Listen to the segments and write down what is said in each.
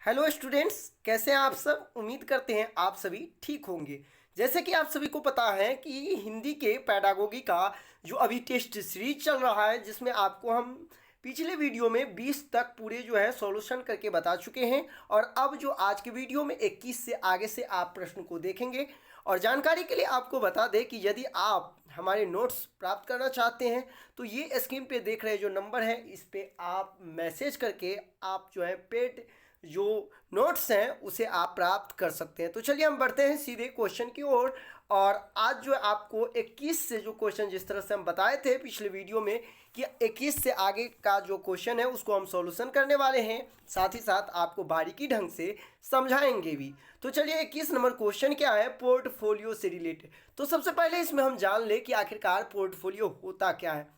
Hello students, कैसे हैं आप सब। उम्मीद करते हैं आप सभी ठीक होंगे। जैसे कि आप सभी को पता है कि हिंदी के पैडागोगी का जो अभी टेस्ट सीरीज चल रहा है, जिसमें आपको हम पिछले वीडियो में 20 तक पूरे जो है सॉल्यूशन करके बता चुके हैं। और अब जो आज के वीडियो में 21 से आगे से आप प्रश्न को देखेंगे। और जानकारी के लिए आपको बता दें कि यदि आप हमारे नोट्स प्राप्त करना चाहते हैं तो ये स्क्रीन पे देख रहे जो नंबर है, इस पे आप मैसेज करके आप जो है पेड जो नोट्स हैं उसे आप प्राप्त कर सकते हैं। तो चलिए हम बढ़ते हैं सीधे क्वेश्चन की ओर। और आज जो है आपको 21 से जो क्वेश्चन, जिस तरह से हम बताए थे पिछले वीडियो में कि 21 से आगे का जो क्वेश्चन है उसको हम सॉल्यूशन करने वाले हैं, साथ ही साथ आपको बारीकी ढंग से समझाएंगे भी। तो चलिए 21 नंबर क्वेश्चन क्या है, पोर्टफोलियो से रिलेटेड। तो सबसे पहले इसमें हम जान ले कि आखिरकार पोर्टफोलियो होता क्या है।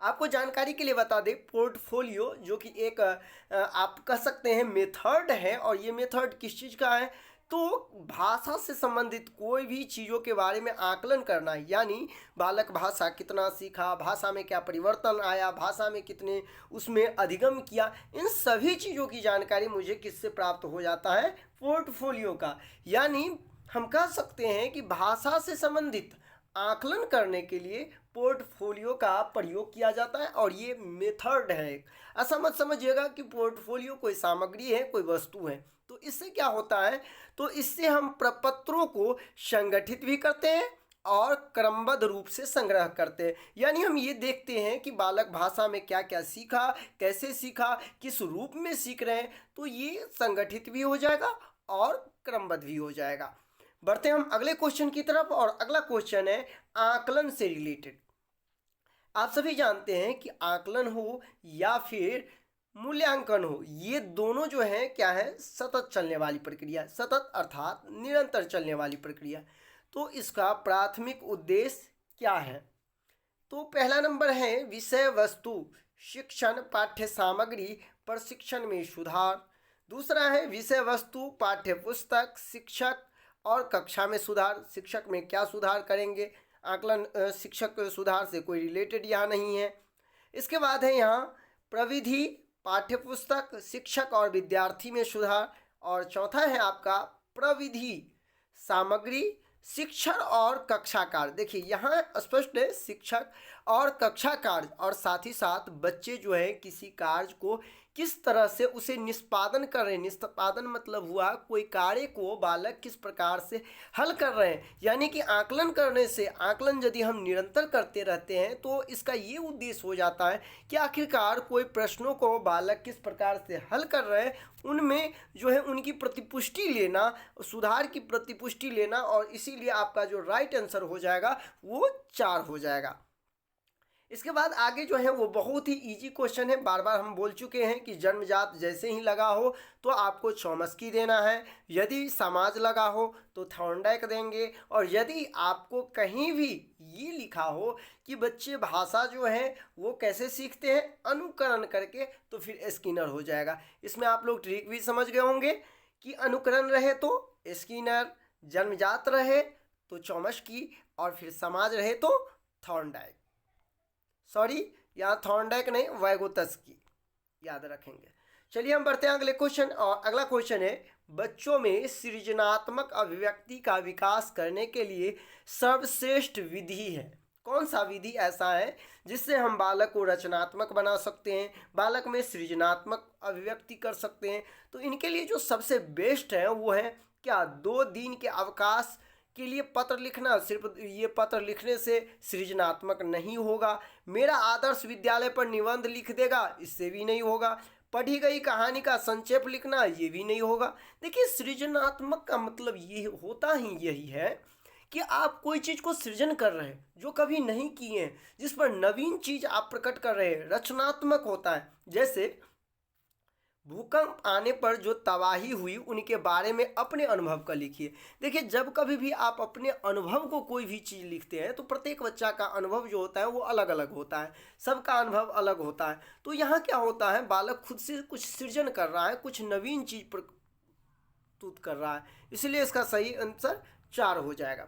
आपको जानकारी के लिए बता दें, पोर्टफोलियो जो कि एक आप कह सकते हैं मेथड है। और ये मेथड किस चीज़ का है, तो भाषा से संबंधित कोई भी चीज़ों के बारे में आकलन करना, यानी बालक भाषा कितना सीखा, भाषा में क्या परिवर्तन आया, भाषा में कितने उसमें अधिगम किया, इन सभी चीज़ों की जानकारी मुझे किससे प्राप्त हो जाता है, पोर्टफोलियो का। यानी हम कह सकते हैं कि भाषा से संबंधित आकलन करने के लिए पोर्टफोलियो का प्रयोग किया जाता है। और ये मेथड है। ऐसा मत समझिएगा कि पोर्टफोलियो कोई सामग्री है, कोई वस्तु है। तो इससे क्या होता है, तो इससे हम प्रपत्रों को संगठित भी करते हैं और क्रमबद्ध रूप से संग्रह करते हैं। यानी हम ये देखते हैं कि बालक भाषा में क्या क्या सीखा, कैसे सीखा, किस रूप में सीख रहे हैं। तो ये संगठित भी हो जाएगा और क्रमबद्ध भी हो जाएगा। बढ़ते हैं हम अगले क्वेश्चन की तरफ। और अगला क्वेश्चन है आकलन से रिलेटेड। आप सभी जानते हैं कि आकलन हो या फिर मूल्यांकन हो, ये दोनों जो है क्या है, सतत चलने वाली प्रक्रिया। सतत अर्थात निरंतर चलने वाली प्रक्रिया। तो इसका प्राथमिक उद्देश्य क्या है, तो पहला नंबर है विषय वस्तु शिक्षण पाठ्य सामग्री प्रशिक्षण में सुधार। दूसरा है विषय वस्तु पाठ्य पुस्तक शिक्षक और कक्षा में सुधार। शिक्षक में क्या सुधार करेंगे, आकलन शिक्षक सुधार से कोई रिलेटेड यहाँ नहीं है। इसके बाद है यहाँ प्रविधि पाठ्यपुस्तक शिक्षक और विद्यार्थी में सुधार। और चौथा है आपका प्रविधि सामग्री शिक्षण और कक्षा कार्य। देखिए यहाँ स्पष्ट है, शिक्षक और कक्षा कार्य, और साथ ही साथ बच्चे जो है किसी कार्य को किस तरह से उसे निष्पादन कर रहे हैं। निष्पादन मतलब हुआ कोई कार्य को बालक किस प्रकार से हल कर रहे हैं। यानी कि आकलन करने से, आकलन यदि हम निरंतर करते रहते हैं तो इसका ये उद्देश्य हो जाता है कि आखिरकार कोई प्रश्नों को बालक किस प्रकार से हल कर रहे हैं, उनमें जो है उनकी प्रतिपुष्टि लेना, सुधार की प्रतिपुष्टि लेना। और इसीलिए आपका जो राइट आंसर हो जाएगा वो 4 हो जाएगा। इसके बाद आगे जो है वो बहुत ही इजी क्वेश्चन है। बार बार हम बोल चुके हैं कि जन्मजात जैसे ही लगा हो तो आपको चौमस्की देना है, यदि समाज लगा हो तो थॉर्नडाइक देंगे। और यदि आपको कहीं भी ये लिखा हो कि बच्चे भाषा जो है वो कैसे सीखते हैं, अनुकरण करके, तो फिर स्किनर हो जाएगा। इसमें आप लोग ट्रिक भी समझ गए होंगे कि अनुकरण रहे तो स्किनर, जन्मजात रहे तो चौमस्की, और फिर समाज रहे तो थॉर्नडाइक। सॉरी, यहाँ थॉर्नडाइक नहीं, वाइगोत्स्की याद रखेंगे। चलिए हम बढ़ते हैं अगले क्वेश्चन। और अगला क्वेश्चन है बच्चों में सृजनात्मक अभिव्यक्ति का विकास करने के लिए सर्वश्रेष्ठ विधि है। कौन सा विधि ऐसा है जिससे हम बालक को रचनात्मक बना सकते हैं, बालक में सृजनात्मक अभिव्यक्ति कर सकते हैं। तो इनके लिए जो सबसे बेस्ट है वो है क्या, 2 दिन के अवकाश के लिए पत्र लिखना। सिर्फ ये पत्र लिखने से सृजनात्मक नहीं होगा। मेरा आदर्श विद्यालय पर निबंध लिख देगा, इससे भी नहीं होगा। पढ़ी गई कहानी का संक्षेप लिखना, ये भी नहीं होगा। देखिए सृजनात्मक का मतलब ये होता ही यही है कि आप कोई चीज़ को सृजन कर रहे हैं जो कभी नहीं किए हैं, जिस पर नवीन चीज़ आप प्रकट कर रहे हैं, रचनात्मक होता है। जैसे भूकंप आने पर जो तबाही हुई उनके बारे में अपने अनुभव का लिखिए। देखिए जब कभी भी आप अपने अनुभव को कोई भी चीज़ लिखते हैं तो प्रत्येक बच्चा का अनुभव जो होता है वो अलग अलग होता है, सबका अनुभव अलग होता है। तो यहाँ क्या होता है, बालक खुद से कुछ सृजन कर रहा है, कुछ नवीन चीज़ प्रस्तुत कर रहा है, इसलिए इसका सही आंसर 4 हो जाएगा।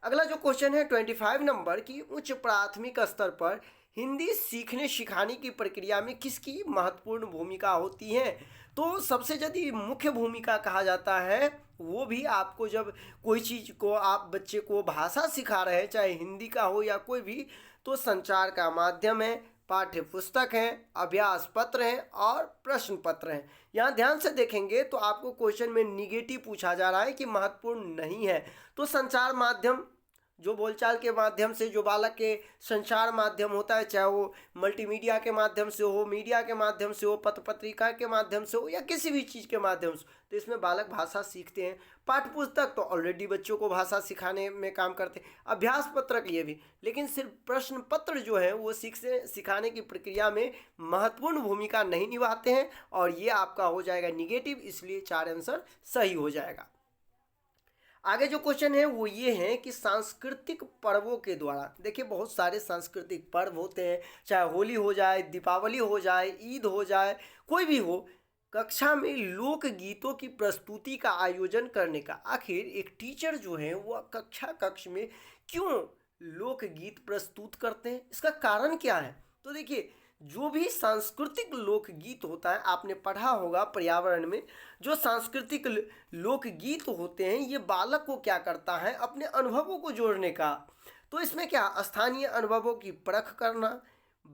अगला जो क्वेश्चन है 25 नंबर की, उच्च प्राथमिक स्तर पर हिंदी सीखने सिखाने की प्रक्रिया में किसकी महत्वपूर्ण भूमिका होती है। तो सबसे यदि मुख्य भूमिका कहा जाता है वो भी आपको जब कोई चीज़ को आप बच्चे को भाषा सिखा रहे हैं, चाहे हिंदी का हो या कोई भी, तो संचार का माध्यम है, पाठ्य पुस्तक हैं, अभ्यास पत्र हैं और प्रश्न पत्र हैं। यहाँ ध्यान से देखेंगे तो आपको क्वेश्चन में निगेटिव पूछा जा रहा है कि महत्वपूर्ण नहीं है। तो संचार माध्यम जो बोलचाल के माध्यम से जो बालक के संचार माध्यम होता है, चाहे वो मल्टीमीडिया के माध्यम से हो, मीडिया के माध्यम से हो, पत्र पत्रिका के माध्यम से हो या किसी भी चीज़ के माध्यम से, तो इसमें बालक भाषा सीखते हैं। पाठ्य पुस्तक तो ऑलरेडी बच्चों को भाषा सिखाने में काम करते हैं, अभ्यास पत्रक ये भी, लेकिन सिर्फ प्रश्न पत्र जो है वो सिखाने की प्रक्रिया में महत्वपूर्ण भूमिका नहीं निभाते हैं, और ये आपका हो जाएगा निगेटिव, इसलिए 4 आंसर सही हो जाएगा। आगे जो क्वेश्चन है वो ये है कि सांस्कृतिक पर्वों के द्वारा, देखिए बहुत सारे सांस्कृतिक पर्व होते हैं, चाहे होली हो जाए, दीपावली हो जाए, ईद हो जाए, कोई भी हो, कक्षा में लोक गीतों की प्रस्तुति का आयोजन करने का, आखिर एक टीचर जो है वो कक्ष में क्यों लोक गीत प्रस्तुत करते हैं, इसका कारण क्या है? तो देखिए जो भी सांस्कृतिक लोकगीत होता है, आपने पढ़ा होगा पर्यावरण में, जो सांस्कृतिक लोकगीत होते हैं ये बालक को क्या करता है, अपने अनुभवों को जोड़ने का। तो इसमें क्या, स्थानीय अनुभवों की परख करना,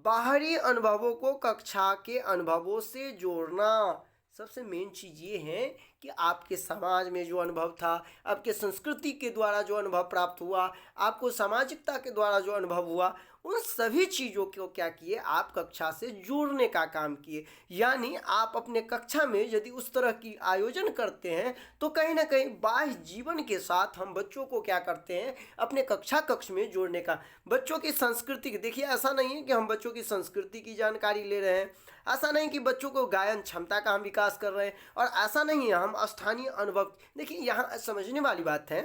बाहरी अनुभवों को कक्षा के अनुभवों से जोड़ना। सबसे मेन चीज़ ये है कि आपके समाज में जो अनुभव था, आपके संस्कृति के द्वारा जो अनुभव प्राप्त हुआ, आपको सामाजिकता के द्वारा जो अनुभव हुआ, उन सभी चीज़ों को क्या किए, आप कक्षा से जोड़ने का काम किए। यानी आप अपने कक्षा में यदि उस तरह की आयोजन करते हैं तो कहीं ना कहीं बाह्य जीवन के साथ हम बच्चों को क्या करते हैं, अपने कक्ष में जोड़ने का। बच्चों की संस्कृति, देखिए ऐसा नहीं है कि हम बच्चों की संस्कृति की जानकारी ले रहे हैं, ऐसा नहीं कि बच्चों को गायन क्षमता का हम विकास कर रहे हैं, और ऐसा नहीं है हम स्थानीय अनुभव। देखिए यहाँ समझने वाली बात है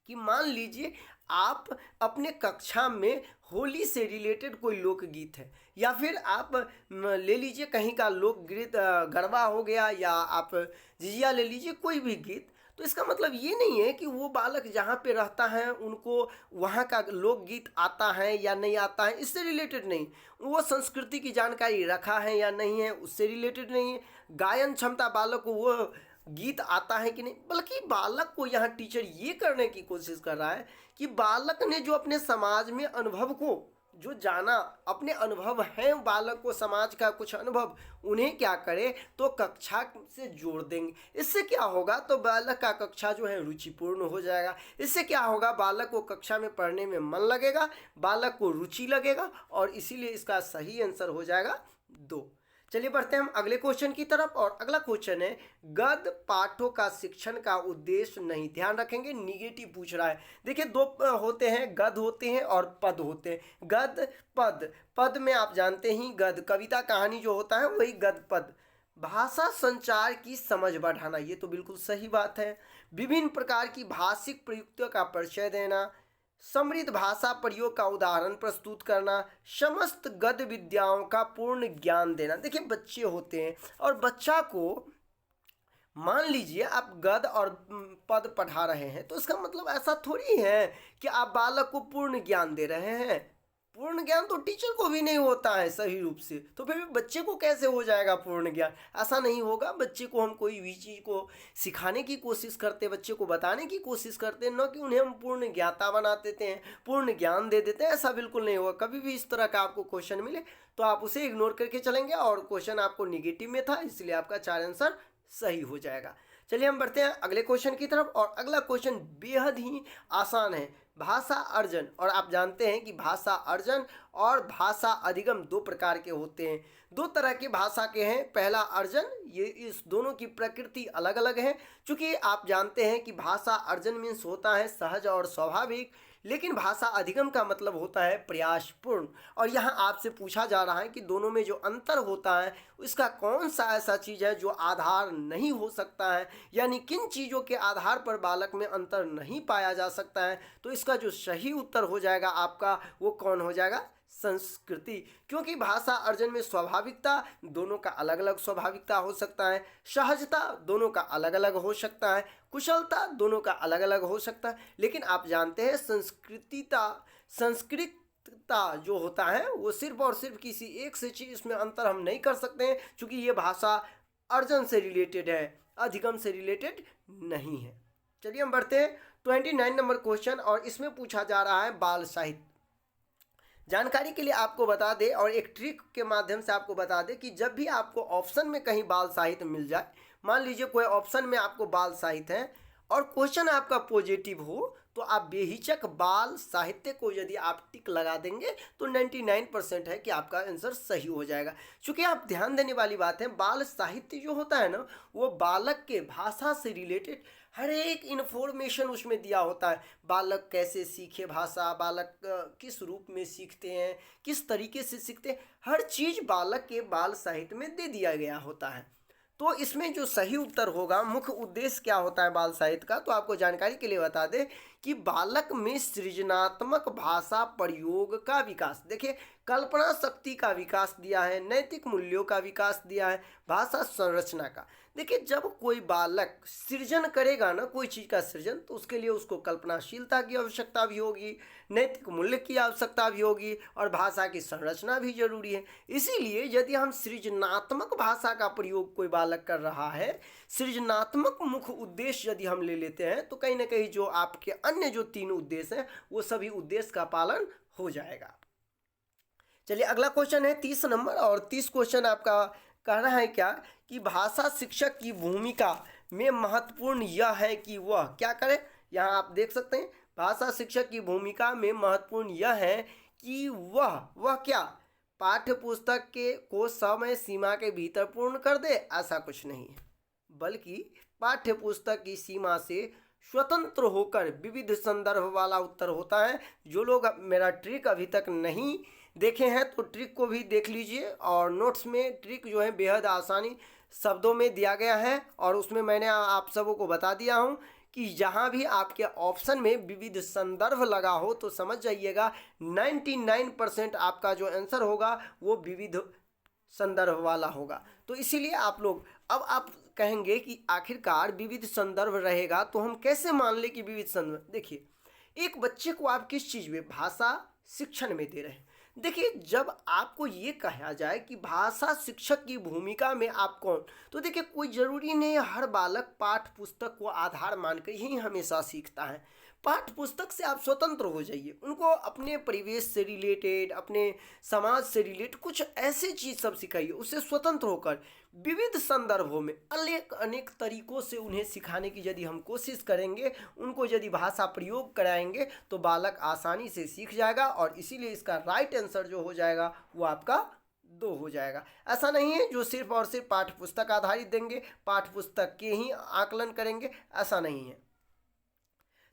कि मान लीजिए आप अपने कक्षा में होली से रिलेटेड कोई लोकगीत है, या फिर आप ले लीजिए कहीं का लोकगीत, गरबा हो गया, या आप झिझिया ले लीजिए, कोई भी गीत, तो इसका मतलब ये नहीं है कि वो बालक जहाँ पे रहता है उनको वहाँ का लोकगीत आता है या नहीं आता है, इससे रिलेटेड नहीं। वो संस्कृति की जानकारी रखा है या नहीं है, उससे रिलेटेड नहीं है। गायन क्षमता बालक को वो गीत आता है कि नहीं, बल्कि बालक को यहाँ टीचर ये करने की कोशिश कर रहा है कि बालक ने जो अपने समाज में अनुभव को जो जाना, अपने अनुभव हैं बालक को समाज का कुछ अनुभव, उन्हें क्या करे तो कक्षा से जोड़ देंगे। इससे क्या होगा, तो बालक का कक्षा जो है रुचिपूर्ण हो जाएगा। इससे क्या होगा, बालक को कक्षा में पढ़ने में मन लगेगा, बालक को रुचि लगेगा, और इसीलिए इसका सही आंसर हो जाएगा 2। चलिए बढ़ते हैं हम अगले क्वेश्चन की तरफ, और अगला क्वेश्चन है गद्य पाठों का शिक्षण का उद्देश्य नहीं। ध्यान रखेंगे निगेटिव पूछ रहा है। देखिए 2 होते हैं, गद्य होते हैं और पद होते हैं। गद्य पद, पद में आप जानते ही गद्य कविता कहानी जो होता है वही गद्य पद। भाषा संचार की समझ बढ़ाना, ये तो बिल्कुल सही बात है। विभिन्न प्रकार की भाषिक प्रयुक्तियों का परिचय देना, समृद्ध भाषा प्रयोग का उदाहरण प्रस्तुत करना, समस्त गद्य विद्याओं का पूर्ण ज्ञान देना। देखिए बच्चे होते हैं और बच्चा को मान लीजिए आप गद्य और पद पढ़ा रहे हैं, तो इसका मतलब ऐसा थोड़ी है कि आप बालक को पूर्ण ज्ञान दे रहे हैं। पूर्ण ज्ञान तो टीचर को भी नहीं होता है सही रूप से, तो फिर बच्चे को कैसे हो जाएगा पूर्ण ज्ञान? ऐसा नहीं होगा। बच्चे को हम कोई भी चीज़ को सिखाने की कोशिश करते हैं, बच्चे को बताने की कोशिश करते हैं, न कि उन्हें हम पूर्ण ज्ञाता बना देते हैं, पूर्ण ज्ञान दे देते हैं। ऐसा बिल्कुल नहीं होगा। कभी भी इस तरह का आपको क्वेश्चन मिले तो आप उसे इग्नोर करके चलेंगे, और क्वेश्चन आपको निगेटिव में था, इसलिए आपका 4 आंसर सही हो जाएगा। चलिए हम बढ़ते हैं अगले क्वेश्चन की तरफ, और अगला क्वेश्चन बेहद ही आसान है। भाषा अर्जन, और आप जानते हैं कि भाषा अर्जन और भाषा अधिगम 2 प्रकार के होते हैं। 2 तरह के भाषा के हैं। पहला अर्जन, ये इस दोनों की प्रकृति अलग अलग है। चूँकि आप जानते हैं कि भाषा अर्जन मीन्स होता है सहज और स्वाभाविक, लेकिन भाषा अधिगम का मतलब होता है प्रयासपूर्ण। और यहाँ आपसे पूछा जा रहा है कि दोनों में जो अंतर होता है उसका कौन सा ऐसा चीज़ है जो आधार नहीं हो सकता है, यानी किन चीज़ों के आधार पर बालक में अंतर नहीं पाया जा सकता है। तो इसका जो सही उत्तर हो जाएगा आपका, वो कौन हो जाएगा? संस्कृति। क्योंकि भाषा अर्जन में स्वाभाविकता, दोनों का अलग अलग स्वाभाविकता हो सकता है, सहजता दोनों का अलग अलग हो सकता है, कुशलता दोनों का अलग अलग हो सकता है। लेकिन आप जानते हैं संस्कृतता जो होता है वो सिर्फ और सिर्फ किसी एक से चीज़, इसमें अंतर हम नहीं कर सकते हैं, क्योंकि ये भाषा अर्जन से रिलेटेड है, अधिगम से रिलेटेड नहीं है। चलिए हम बढ़ते हैं 29 नंबर क्वेश्चन, और इसमें पूछा जा रहा है बाल साहित्य। जानकारी के लिए आपको बता दें और एक ट्रिक के माध्यम से आपको बता दें कि जब भी आपको ऑप्शन में कहीं बाल साहित्य मिल जाए, मान लीजिए कोई ऑप्शन में आपको बाल साहित्य है और क्वेश्चन आपका पॉजिटिव हो, तो आप बेहिचक बाल साहित्य को यदि आप टिक लगा देंगे तो 99% है कि आपका आंसर सही हो जाएगा। क्योंकि आप ध्यान देने वाली बात है, बाल साहित्य जो होता है ना, वो बालक के भाषा से रिलेटेड हर एक इन्फॉर्मेशन उसमें दिया होता है। बालक कैसे सीखे भाषा, बालक किस रूप में सीखते हैं, किस तरीके से सीखते हैं, हर चीज़ बालक के बाल साहित्य में दे दिया गया होता है। तो इसमें जो सही उत्तर होगा, मुख्य उद्देश्य क्या होता है बाल साहित्य का, तो आपको जानकारी के लिए बता दें कि बालक में सृजनात्मक भाषा प्रयोग का विकास, देखिए कल्पना शक्ति का विकास दिया है, नैतिक मूल्यों का विकास दिया है, भाषा संरचना का। देखिए जब कोई बालक सृजन करेगा ना कोई चीज़ का सृजन, तो उसके लिए उसको कल्पनाशीलता की आवश्यकता भी होगी, नैतिक मूल्य की आवश्यकता भी होगी, और भाषा की संरचना भी जरूरी है। इसीलिए यदि हम सृजनात्मक भाषा का प्रयोग कोई बालक कर रहा है, सृजनात्मक मुख्य उद्देश्य यदि हम ले लेते हैं, तो कहीं ना कहीं जो आपके अन्य जो 3 उद्देश्य हैं वो सभी उद्देश्य का पालन हो जाएगा। चलिए अगला क्वेश्चन है 30 नंबर, और 30 क्वेश्चन आपका कहना है क्या कि भाषा शिक्षक की भूमिका में महत्वपूर्ण यह है कि वह क्या करे। यहाँ आप देख सकते हैं भाषा शिक्षक की भूमिका में महत्वपूर्ण यह है कि वह क्या पाठ्य पुस्तक को समय सीमा के भीतर पूर्ण कर दे, ऐसा कुछ नहीं है, बल्कि पाठ्य पुस्तक की सीमा से स्वतंत्र होकर विविध संदर्भ वाला उत्तर होता है। जो लोग मेरा ट्रिक अभी तक नहीं देखे हैं तो ट्रिक को भी देख लीजिए, और नोट्स में ट्रिक जो है बेहद आसानी शब्दों में दिया गया है, और उसमें मैंने आप सबों को बता दिया हूँ कि जहाँ भी आपके ऑप्शन में विविध संदर्भ लगा हो तो समझ जाइएगा 99% आपका जो आंसर होगा वो विविध संदर्भ वाला होगा। तो इसीलिए आप लोग, अब आप कहेंगे कि आखिरकार विविध संदर्भ रहेगा तो हम कैसे मान लें कि विविध संदर्भ। देखिए एक बच्चे को आप किस चीज़ में, भाषा शिक्षण में दे रहे हैं। देखिए जब आपको ये कहा जाए कि भाषा शिक्षक की भूमिका में आप कौन, तो देखिए कोई ज़रूरी नहीं है हर बालक पाठ्य पुस्तक को आधार मानकर ही हमेशा सीखता है। पाठ्य पुस्तक से आप स्वतंत्र हो जाइए, उनको अपने परिवेश से रिलेटेड, अपने समाज से रिलेटेड कुछ ऐसी चीज़ सब सिखाइए, उससे स्वतंत्र होकर विविध संदर्भों में अनेक तरीकों से उन्हें सिखाने की यदि हम कोशिश करेंगे, उनको यदि भाषा प्रयोग कराएंगे तो बालक आसानी से सीख जाएगा, और इसीलिए इसका राइट आंसर जो हो जाएगा वो आपका 2 हो जाएगा। ऐसा नहीं है जो सिर्फ और सिर्फ पाठ्य पुस्तक आधारित देंगे, पाठ्य पुस्तक के ही आकलन करेंगे, ऐसा नहीं है।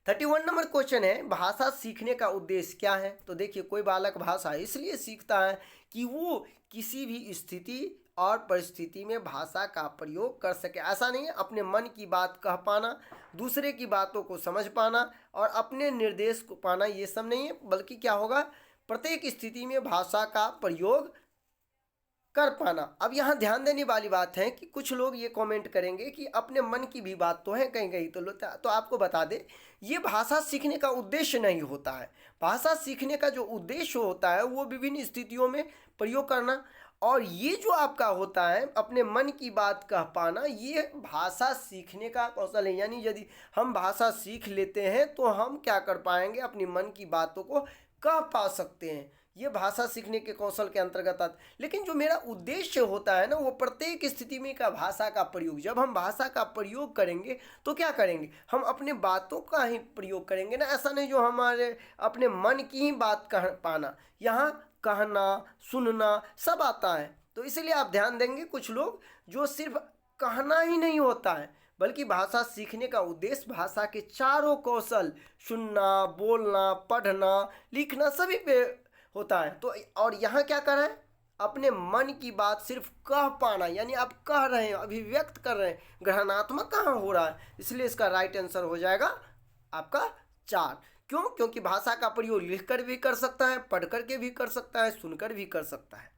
31 नंबर क्वेश्चन है भाषा सीखने का उद्देश्य क्या है। तो देखिए कोई बालक भाषा इसलिए सीखता है कि वो किसी भी स्थिति और परिस्थिति में भाषा का प्रयोग कर सके। ऐसा नहीं है अपने मन की बात कह पाना, दूसरे की बातों को समझ पाना और अपने निर्देश को पाना, ये सब नहीं है, बल्कि क्या होगा प्रत्येक स्थिति में भाषा का प्रयोग कर पाना। अब यहाँ ध्यान देने वाली बात है कि कुछ लोग ये कमेंट करेंगे कि अपने मन की भी बात तो है कहीं कहीं, तो आपको बता दें ये भाषा सीखने का उद्देश्य नहीं होता है। भाषा सीखने का जो उद्देश्य होता है वो विभिन्न स्थितियों में प्रयोग करना, और ये जो आपका होता है अपने मन की बात कह पाना, ये भाषा सीखने का कौशल है। यानी यदि हम भाषा सीख लेते हैं तो हम क्या कर पाएंगे, अपनी मन की बातों को कह पा सकते हैं, ये भाषा सीखने के कौशल के अंतर्गत आता। लेकिन जो मेरा उद्देश्य होता है ना वो प्रत्येक स्थिति में का भाषा का प्रयोग, जब हम भाषा का प्रयोग करेंगे तो क्या करेंगे, हम अपने बातों का ही प्रयोग करेंगे ना, ऐसा नहीं जो हमारे अपने मन की ही बात कह पाना, यहाँ कहना सुनना सब आता है। तो इसीलिए आप ध्यान देंगे कुछ लोग जो सिर्फ कहना ही नहीं होता है बल्कि भाषा सीखने का उद्देश्य भाषा के चारों कौशल, सुनना, बोलना, पढ़ना, लिखना सभी पे होता है। तो और यहाँ क्या कर रहे हैं, अपने मन की बात सिर्फ कह पाना, यानी आप कह रहे हैं, अभिव्यक्त कर रहे हैं, ग्रहणात्मक कहाँ हो रहा है। इसलिए इसका राइट आंसर हो जाएगा आपका 4। क्यों? क्योंकि भाषा का प्रयोग लिखकर भी कर सकता है, पढ़कर के भी कर सकता है, सुनकर भी कर सकता है।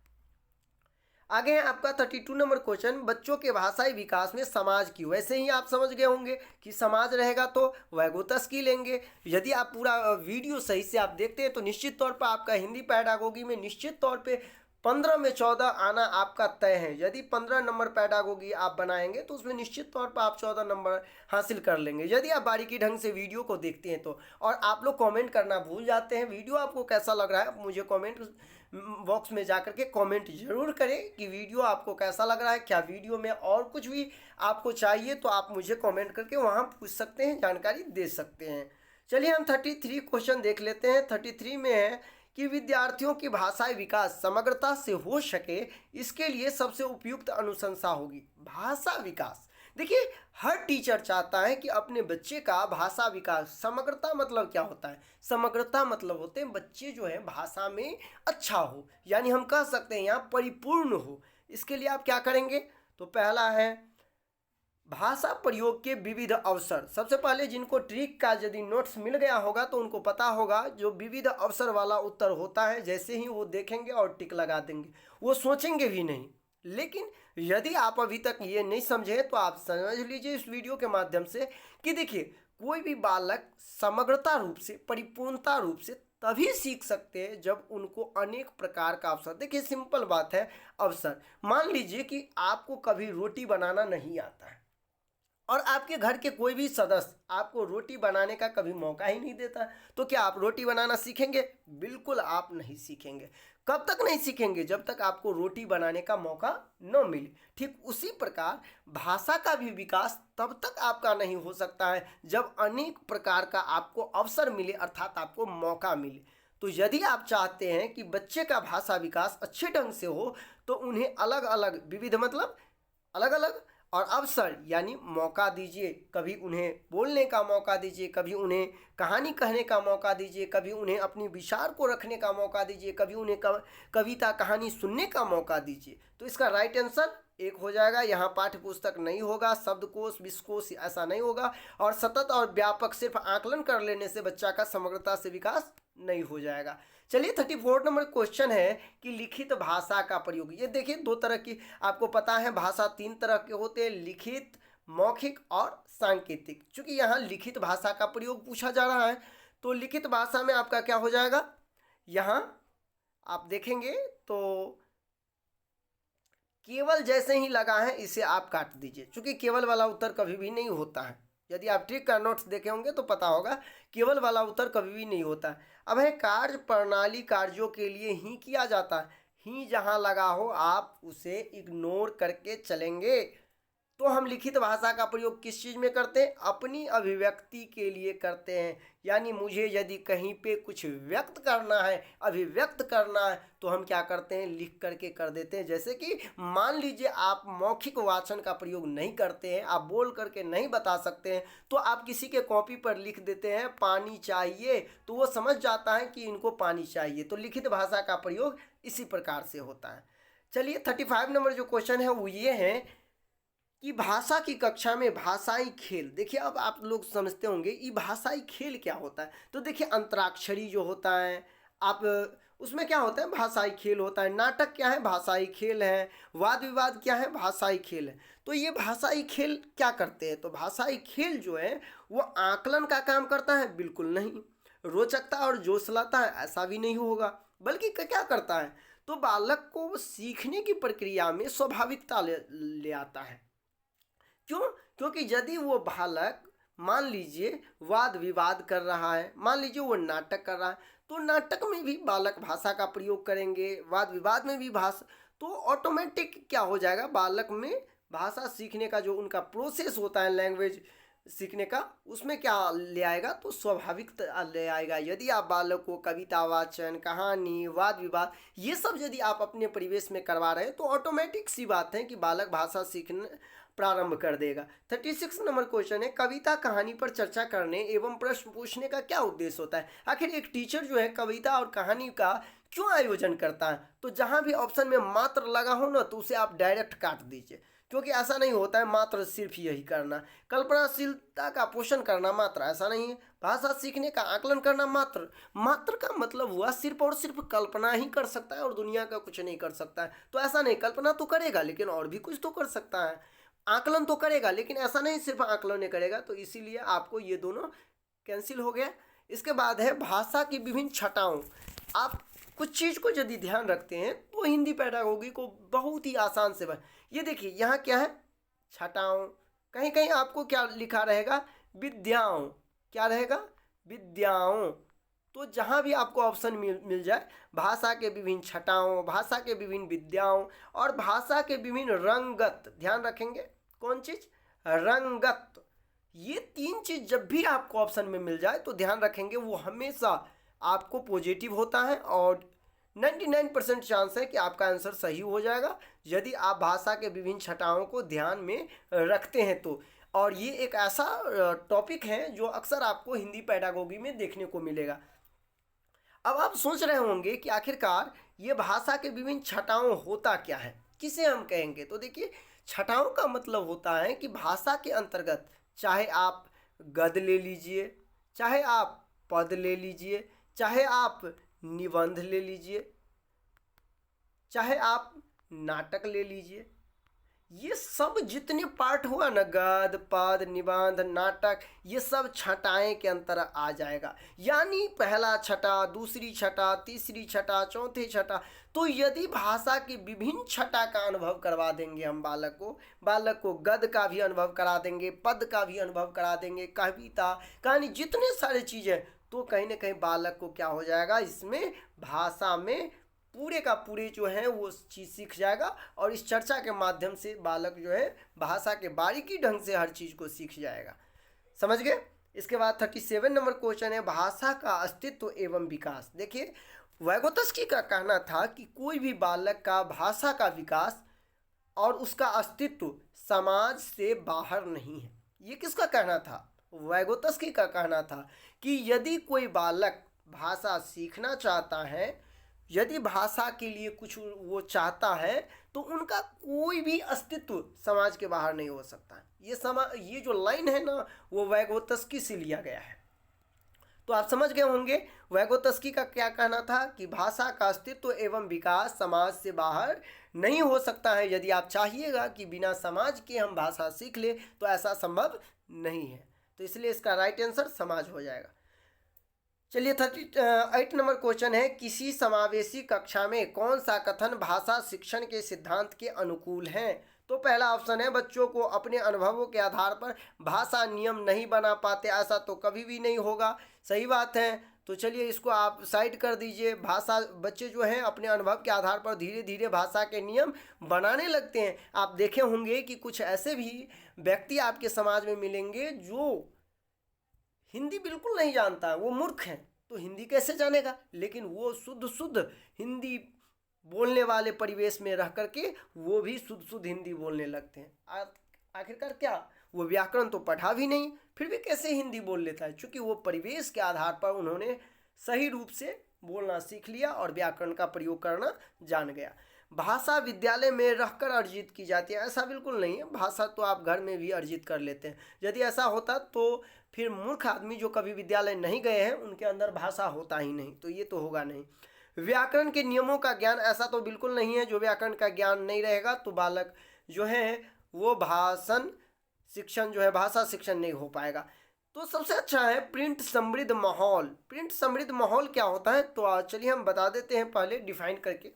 आगे है आपका 32 नंबर क्वेश्चन, बच्चों के भाषाई विकास में समाज की। वैसे ही आप समझ गए होंगे कि समाज रहेगा तो वैगोतस्की लेंगे। यदि आप पूरा वीडियो सही से आप देखते हैं तो निश्चित तौर पर आपका हिंदी पैडागोगी में निश्चित तौर पे 15 में 14 आना आपका तय है। यदि 15 नंबर पैडागोगी आप बनाएंगे तो उसमें निश्चित तौर पर आप 14 नंबर हासिल कर लेंगे, यदि आप बारीकी ढंग से वीडियो को देखते हैं तो। और आप लोग कमेंट करना भूल जाते हैं, वीडियो आपको कैसा लग रहा है मुझे कमेंट बॉक्स में जा करके कमेंट जरूर करें कि वीडियो आपको कैसा लग रहा है। क्या वीडियो में और कुछ भी आपको चाहिए तो आप मुझे कमेंट करके वहाँ पूछ सकते हैं, जानकारी दे सकते हैं। चलिए हम 33 क्वेश्चन देख लेते हैं। 33 में है कि विद्यार्थियों की भाषाई विकास समग्रता से हो सके, इसके लिए सबसे उपयुक्त अनुशंसा होगी। भाषा विकास, देखिए हर टीचर चाहता है कि अपने बच्चे का भाषा विकास, समग्रता मतलब क्या होता है, समग्रता मतलब होते हैं बच्चे जो है भाषा में अच्छा हो, यानी हम कह सकते हैं यहाँ परिपूर्ण हो। इसके लिए आप क्या करेंगे, तो पहला है भाषा प्रयोग के विविध अवसर। सबसे पहले जिनको ट्रिक का यदि नोट्स मिल गया होगा तो उनको पता होगा जो विविध अवसर वाला उत्तर होता है, जैसे ही वो देखेंगे और टिक लगा देंगे, वो सोचेंगे भी नहीं। लेकिन यदि आप अभी तक ये नहीं समझे तो आप समझ लीजिए इस वीडियो के माध्यम से कि देखिए कोई भी बालक समग्रता रूप से, परिपूर्णता रूप से तभी सीख सकते हैं जब उनको अनेक प्रकार का अवसर, देखिए सिंपल बात है अवसर। मान लीजिए कि आपको कभी रोटी बनाना नहीं आता है और आपके घर के कोई भी सदस्य आपको रोटी बनाने का कभी मौका ही नहीं देता, तो क्या आप रोटी बनाना सीखेंगे? बिल्कुल आप नहीं सीखेंगे। कब तक नहीं सीखेंगे? जब तक आपको रोटी बनाने का मौका न मिले। ठीक उसी प्रकार भाषा का भी विकास तब तक आपका नहीं हो सकता है जब अनेक प्रकार का आपको अवसर मिले, अर्थात आपको मौका मिले। तो यदि आप चाहते हैं कि बच्चे का भाषा विकास अच्छे ढंग से हो तो उन्हें अलग अलग, विविध मतलब अलग अलग, और अवसर यानी मौका दीजिए। कभी उन्हें बोलने का मौका दीजिए, कभी उन्हें कहानी कहने का मौका दीजिए, कभी उन्हें अपनी विचार को रखने का मौका दीजिए, कभी उन्हें कविता कहानी सुनने का मौका दीजिए। तो इसका राइट आंसर एक हो जाएगा। यहाँ पाठ्य पुस्तक नहीं होगा, शब्दकोश विश्वकोश ऐसा नहीं होगा, और सतत और व्यापक सिर्फ आकलन कर लेने से बच्चा का समग्रता से विकास नहीं हो जाएगा। चलिए 34 नंबर क्वेश्चन है कि लिखित भाषा का प्रयोग। ये देखिए दो तरह की, आपको पता है भाषा तीन तरह के होते हैं, लिखित, मौखिक और सांकेतिक। चूंकि यहाँ लिखित भाषा का प्रयोग पूछा जा रहा है तो लिखित भाषा में आपका क्या हो जाएगा, यहाँ आप देखेंगे तो केवल जैसे ही लगा है इसे आप काट दीजिए, चूंकि केवल वाला उत्तर कभी भी नहीं होता है। यदि आप ट्रिक का नोट्स देखे होंगे तो पता होगा केवल वाला उत्तर कभी भी नहीं होता है। अब है कार्य प्रणाली कार्यों के लिए ही किया जाता है, ही जहाँ लगा हो आप उसे इग्नोर करके चलेंगे। तो हम लिखित भाषा का प्रयोग किस चीज़ में करते हैं, अपनी अभिव्यक्ति के लिए करते हैं। यानी मुझे यदि कहीं पे कुछ व्यक्त करना है, अभिव्यक्त करना है, तो हम क्या करते हैं, लिख करके कर देते हैं। जैसे कि मान लीजिए आप मौखिक वाचन का प्रयोग नहीं करते हैं, आप बोल करके नहीं बता सकते हैं, तो आप किसी के कॉपी पर लिख देते हैं पानी चाहिए, तो वो समझ जाता है कि इनको पानी चाहिए। तो लिखित भाषा का प्रयोग इसी प्रकार से होता है। चलिए 35 नंबर जो क्वेश्चन है वो ये है कि भाषा की कक्षा में भाषाई खेल। देखिए अब आप लोग समझते होंगे ये भाषाई खेल क्या होता है। तो देखिए अंतराक्षरी जो होता है, आप उसमें क्या होता है, भाषाई खेल होता है। नाटक क्या है, भाषाई खेल है। वाद विवाद क्या है, भाषाई खेल है। तो ये भाषाई खेल क्या करते हैं, तो भाषाई खेल जो है वो आकलन का काम करता है? बिल्कुल नहीं। रोचकता और जोश लाता है? ऐसा भी नहीं होगा। बल्कि क्या करता है, तो बालक को सीखने की प्रक्रिया में स्वाभाविकता ले आता है। क्यों? क्योंकि यदि वो बालक मान लीजिए वाद विवाद कर रहा है, मान लीजिए वो नाटक कर रहा है, तो नाटक में भी बालक भाषा का प्रयोग करेंगे, वाद विवाद में भी भाषा, तो ऑटोमेटिक क्या हो जाएगा, बालक में भाषा सीखने का जो उनका प्रोसेस होता है लैंग्वेज सीखने का, उसमें क्या ले आएगा, तो स्वाभाविक ले आएगा। यदि आप बालक को कविता वाचन, कहानी, वाद विवाद ये सब यदि आप अपने परिवेश में करवा रहे हैं तो ऑटोमेटिक सी बात है कि बालक भाषा सीखने प्रारंभ कर देगा। 36 नंबर क्वेश्चन है कविता कहानी पर चर्चा करने एवं प्रश्न पूछने का क्या उद्देश्य होता है। आखिर एक टीचर जो है कविता और कहानी का क्यों आयोजन करता है, तो जहाँ भी ऑप्शन में मात्र लगा हो ना तो उसे आप डायरेक्ट काट दीजिए, क्योंकि ऐसा नहीं होता है मात्र सिर्फ यही करना। कल्पनाशीलता का पोषण करना मात्र, ऐसा नहीं है। भाषा सीखने का आकलन करना मात्र, मात्र का मतलब हुआ सिर्फ और सिर्फ कल्पना ही कर सकता है और दुनिया का कुछ नहीं कर सकता है। तो ऐसा नहीं, कल्पना तो करेगा लेकिन और भी कुछ तो कर सकता है, आकलन तो करेगा लेकिन ऐसा नहीं सिर्फ आकलन नहीं करेगा। तो इसीलिए आपको ये दोनों कैंसिल हो गया। इसके बाद है भाषा की विभिन्न छटाओं। आप कुछ चीज़ को यदि ध्यान रखते हैं तो हिंदी पैडागोगी को बहुत ही आसान से बन। ये देखिए यहाँ क्या है, छटाओं, कहीं कहीं आपको क्या लिखा रहेगा, विद्याओं, क्या रहेगा, विद्याओं। तो जहाँ भी आपको ऑप्शन मिल जाए, भाषा के विभिन्न छटाओं, भाषा के विभिन्न विद्याओं और भाषा के विभिन्न रंगत, ध्यान रखेंगे कौन चीज, रंगत, ये तीन चीज जब भी आपको ऑप्शन में मिल जाए तो ध्यान रखेंगे वो हमेशा आपको पॉजिटिव होता है और 99% चांस है कि आपका आंसर सही हो जाएगा यदि आप भाषा के विभिन्न छटाओं को ध्यान में रखते हैं तो। और ये एक ऐसा टॉपिक है जो अक्सर आपको हिंदी पैडागोगी में देखने को मिलेगा। अब आप सोच रहे होंगे कि आखिरकार ये भाषा के विभिन्न छटाओं होता क्या है, किसे हम कहेंगे। तो देखिए, छटाओं का मतलब होता है कि भाषा के अंतर्गत चाहे आप गद्य ले लीजिए, चाहे आप पद ले लीजिए, चाहे आप निबंध ले लीजिए, चाहे आप नाटक ले लीजिए, ये सब जितने पार्ट हुआ ना, गद्य पद निबंध नाटक, ये सब छटाएं के अंतर आ जाएगा। यानी पहला छटा, दूसरी छटा, तीसरी छटा, चौथी छटा। तो यदि भाषा की विभिन्न छटा का अनुभव करवा देंगे हम बालक को गद्य का भी अनुभव करा देंगे, पद का भी अनुभव करा देंगे, कविता कहानी, जितने सारे चीज़ें, तो कहीं ना कहीं बालक को क्या हो जाएगा, इसमें भाषा में पूरे का पूरे जो है वो चीज़ सीख जाएगा। और इस चर्चा के माध्यम से बालक जो है भाषा के बारीकी ढंग से हर चीज़ को सीख जाएगा। समझ गए। इसके बाद 37 नंबर क्वेश्चन है, भाषा का अस्तित्व एवं विकास। देखिए, वैगोत्स्की का कहना था कि कोई भी बालक का भाषा का विकास और उसका अस्तित्व समाज से बाहर नहीं है। ये किसका कहना था, वैगोत्स्की का कहना था कि यदि कोई बालक भाषा सीखना चाहता है, यदि भाषा के लिए कुछ वो चाहता है, तो उनका कोई भी अस्तित्व समाज के बाहर नहीं हो सकता। ये जो लाइन है ना, वो वैगोत्स्की से लिया गया है। तो आप समझ गए होंगे वैगोत्स्की का क्या कहना था कि भाषा का अस्तित्व एवं विकास समाज से बाहर नहीं हो सकता है। यदि आप चाहिएगा कि बिना समाज के हम भाषा सीख ले, तो ऐसा संभव नहीं है। तो इसलिए इसका राइट आंसर समाज हो जाएगा। चलिए 38 नंबर क्वेश्चन है, किसी समावेशी कक्षा में कौन सा कथन भाषा शिक्षण के सिद्धांत के अनुकूल है। तो पहला ऑप्शन है, बच्चों को अपने अनुभवों के आधार पर भाषा नियम नहीं बना पाते, ऐसा तो कभी भी नहीं होगा। सही बात है। तो चलिए इसको आप साइड कर दीजिए। भाषा बच्चे जो हैं अपने अनुभव के आधार पर धीरे धीरे भाषा के नियम बनाने लगते हैं। आप देखे होंगे कि कुछ ऐसे भी व्यक्ति आपके समाज में मिलेंगे जो हिंदी बिल्कुल नहीं जानता है, वो मूर्ख है, तो हिंदी कैसे जानेगा। लेकिन वो शुद्ध हिंदी बोलने वाले परिवेश में रह करके वो भी शुद्ध हिंदी बोलने लगते हैं। आखिरकार क्या, वो व्याकरण तो पढ़ा भी नहीं, फिर भी कैसे हिंदी बोल लेता है, क्योंकि वो परिवेश के आधार पर उन्होंने सही रूप से बोलना सीख लिया और व्याकरण का प्रयोग करना जान गया। भाषा विद्यालय में रहकर अर्जित की जाती है, ऐसा बिल्कुल नहीं है। भाषा तो आप घर में भी अर्जित कर लेते हैं। यदि ऐसा होता तो फिर मूर्ख आदमी जो कभी विद्यालय नहीं गए हैं उनके अंदर भाषा होता ही नहीं, तो ये तो होगा नहीं। व्याकरण के नियमों का ज्ञान, ऐसा तो बिल्कुल नहीं है। जो व्याकरण का ज्ञान नहीं रहेगा तो बालक जो है वो भाषण शिक्षण जो है भाषा शिक्षण नहीं हो पाएगा। तो सबसे अच्छा है प्रिंट समृद्ध माहौल। प्रिंट समृद्ध माहौल क्या होता है, तो चलिए हम बता देते हैं पहले डिफाइन करके।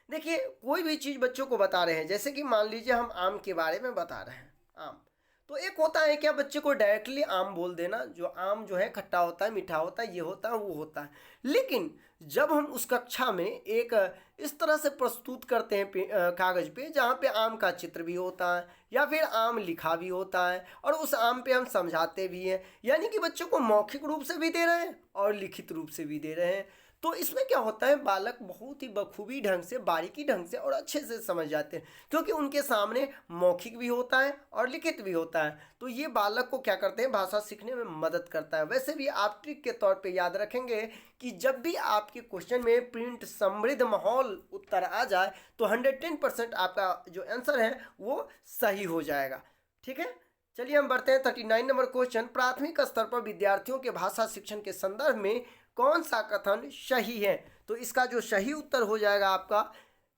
देखिए, कोई भी चीज़ बच्चों को बता रहे हैं, जैसे कि मान लीजिए हम आम के बारे में बता रहे हैं, आम, तो एक होता है क्या, बच्चे को डायरेक्टली आम बोल देना, जो आम जो है खट्टा होता है, मीठा होता है, ये होता है, वो होता है। लेकिन जब हम उस कक्षा में एक इस तरह से प्रस्तुत करते हैं कागज़ पे, जहाँ पे आम का चित्र भी होता है या फिर आम लिखा भी होता है और उस आम पे हम समझाते भी हैं, यानी कि बच्चों को मौखिक रूप से भी दे रहे हैं और लिखित रूप से भी दे रहे हैं। तो इसमें क्या होता है, बालक बहुत ही बखूबी ढंग से, बारीकी ढंग से और अच्छे से समझ जाते हैं, क्योंकि उनके सामने मौखिक भी होता है और लिखित भी होता है। तो ये बालक को क्या करते हैं, भाषा सीखने में मदद करता है। वैसे भी आप ट्रिक के तौर पे याद रखेंगे कि जब भी आपके क्वेश्चन में प्रिंट समृद्ध माहौल उत्तर आ जाए तो 110% आपका जो आंसर है वो सही हो जाएगा। ठीक है, चलिए हम बढ़ते हैं 39 नंबर क्वेश्चन। प्राथमिक स्तर पर विद्यार्थियों के भाषा शिक्षण के संदर्भ में कौन सा कथन सही है। तो इसका जो सही उत्तर हो जाएगा आपका,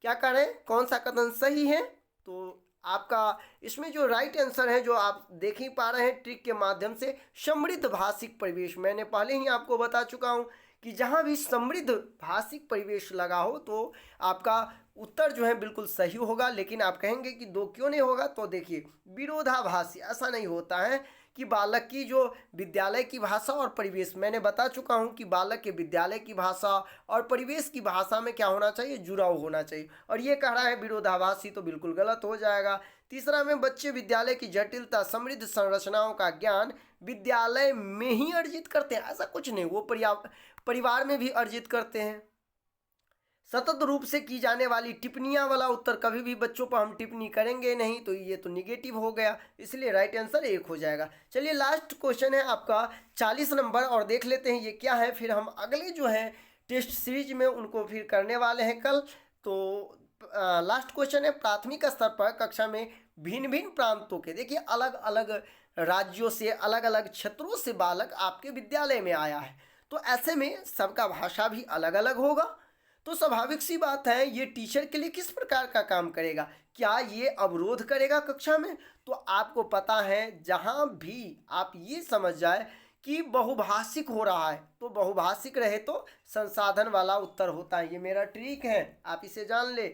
क्या करें, कौन सा कथन सही है, तो आपका इसमें जो राइट आंसर है, जो आप देख ही पा रहे हैं ट्रिक के माध्यम से, समृद्ध भाषिक परिवेश। मैंने पहले ही आपको बता चुका हूँ कि जहाँ भी समृद्ध भाषिक परिवेश लगा हो तो आपका उत्तर जो है बिल्कुल सही होगा। लेकिन आप कहेंगे कि दो क्यों नहीं होगा, तो देखिए विरोधाभासी, ऐसा नहीं होता है कि बालक की जो विद्यालय की भाषा और परिवेश, मैंने बता चुका हूँ कि बालक के विद्यालय की भाषा और परिवेश की भाषा में क्या होना चाहिए, जुड़ाव होना चाहिए, और ये कह रहा है विरोधाभासी, तो बिल्कुल गलत हो जाएगा। तीसरा में बच्चे विद्यालय की जटिलता समृद्ध संरचनाओं का ज्ञान विद्यालय में ही अर्जित करते हैं, ऐसा कुछ नहीं, वो परिवार में भी अर्जित करते हैं। सतत रूप से की जाने वाली टिप्पणियां वाला उत्तर, कभी भी बच्चों पर हम टिप्पणी करेंगे नहीं, तो ये तो निगेटिव हो गया, इसलिए राइट आंसर 1 हो जाएगा। चलिए लास्ट क्वेश्चन है आपका 40 नंबर, और देख लेते हैं ये क्या है, फिर हम अगले जो है टेस्ट सीरीज में उनको फिर करने वाले हैं कल। तो लास्ट क्वेश्चन है, प्राथमिक स्तर पर कक्षा में भिन्न भिन्न प्रांतों के, देखिए अलग अलग राज्यों से, अलग अलग क्षेत्रों से बालक आपके विद्यालय में आया है, तो ऐसे में सबका भाषा भी अलग अलग होगा। तो स्वाभाविक सी बात है, ये टीचर के लिए किस प्रकार का काम करेगा, क्या ये अवरोध करेगा कक्षा में? तो आपको पता है जहाँ भी आप ये समझ जाए कि बहुभाषिक हो रहा है, तो बहुभाषिक रहे तो संसाधन वाला उत्तर होता है, ये मेरा ट्रिक है, आप इसे जान ले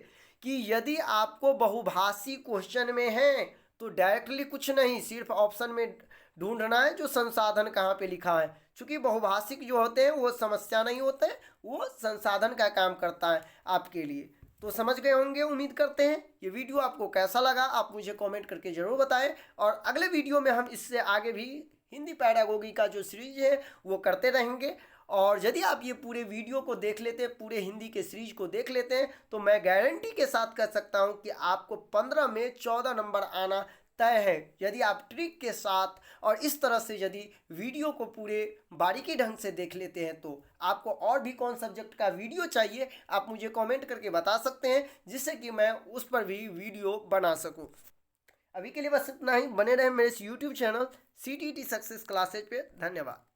कि यदि आपको बहुभाषी क्वेश्चन में है तो डायरेक्टली कुछ नहीं, सिर्फ ऑप्शन में ढूंढना है जो संसाधन कहाँ पे लिखा है। चूंकि बहुभाषिक जो होते हैं वो समस्या नहीं होते हैं, वो संसाधन का काम करता है आपके लिए। तो समझ गए होंगे, उम्मीद करते हैं। ये वीडियो आपको कैसा लगा आप मुझे कमेंट करके ज़रूर बताएं, और अगले वीडियो में हम इससे आगे भी हिंदी पैडागोगी का जो सीरीज है वो करते रहेंगे। और यदि आप ये पूरे वीडियो को देख लेते हैं, पूरे हिंदी के सीरीज को देख लेते हैं, तो मैं गारंटी के साथ कह सकता हूँ कि आपको 15 में 14 नंबर आना तय है, यदि आप ट्रिक के साथ और इस तरह से यदि वीडियो को पूरे बारीकी ढंग से देख लेते हैं। तो आपको और भी कौन सब्जेक्ट का वीडियो चाहिए आप मुझे कमेंट करके बता सकते हैं, जिससे कि मैं उस पर भी वीडियो बना सकूं। अभी के लिए बस इतना ही, बने रहें मेरे इस YouTube channel CTET success classes पे। धन्यवाद।